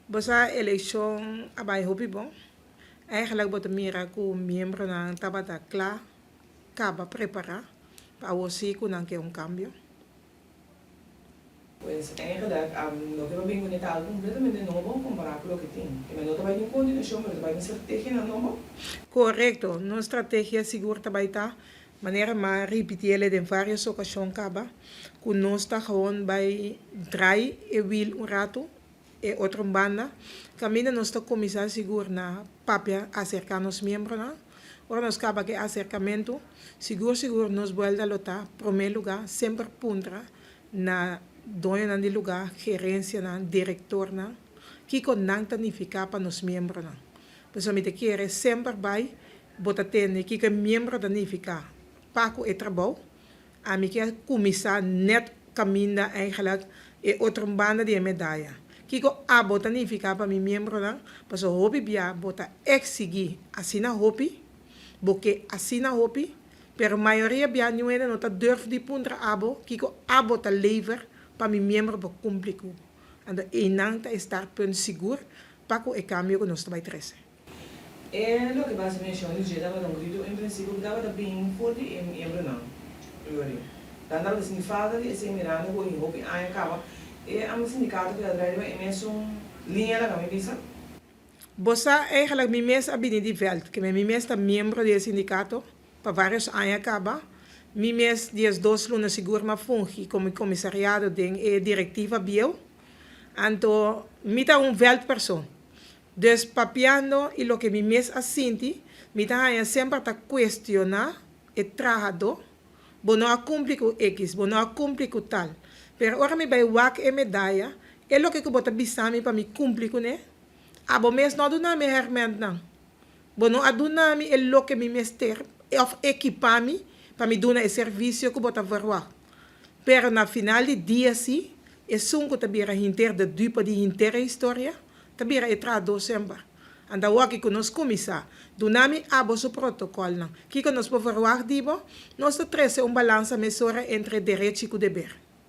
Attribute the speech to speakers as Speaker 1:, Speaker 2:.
Speaker 1: Bosa eleição abai hopi bom. Eigenlijk bota mira ku membro ng tabata kla acaba preparar para você que não quer cambio.
Speaker 2: Pues eigenlijk lo que va bien con esta completamente nuevo comparado con lo que tiene. Que me nota vai em continuação, mas vai em estratégia não.
Speaker 1: Correcto, nossa estratégia segura também tá. Maneira maar repetir ele em várias ocasiões acaba. Que nós está gewoon bij draai e wil rato e outra banda. Caminha nós está começar seguro na papia acercar nos membros na. Ora nós acaba que acercamento seguro nós vuelve a lotar primeiro lugar sempre puntra na dono de lugar gerência na diretor na que con não tanificar para nos membros na. Pessoalmente quer sempre vai botar tene que membro tanificar paco e trabalho a mim que começar net caminha eigenlijk e outra banda de medalha. Kiko a bota tanificar para mim membro na, para o hobby bia bota exigir assim na hobby, porque assim na hobby, pero a maioria bia não é não tá durf de puntra abo, kiko a bota lever para mim membro para cumprir. Anda e não tá estar pen seguro para que o cambio que nós vai trazer.
Speaker 2: É lo que basicamente eu disse, dava um grito em princípio dava da bem forte em membro não. Lori. Dan dava significado de esse mirando com o hobby aí acaba. E ang sindicato que atrás é mesmo linha da kami bisa.
Speaker 1: Bossa eigenlijk mi mes abini di veld, que mi mes está membro do sindicato para vários anos acaba. Mi mes dias 2 lunas seguro ma fungi como comissariado de diretiva bio. Anto mita veld person. Dus papiando e lo que mi mes assinti, mita haya sempre ta questionar e trajado, bono a cumprir com X, bono a cumprir com tal. Pero ora mi vai wak e medalha, é lo que eu bota bisami para me cumprir com né. Abo mes não do nome herment não. Bono a do nome é lo que mi mester of equipami para me dar o serviço que bota verwak. Pero na final de dia si, é sunko tabira hinter de dupa de hinter história, tabira etra do sempre. Anda wak que nos comissa, do nome abo su protocolo não. Que nos por verwak dibo, nós trece balança mesura entre direito e dever.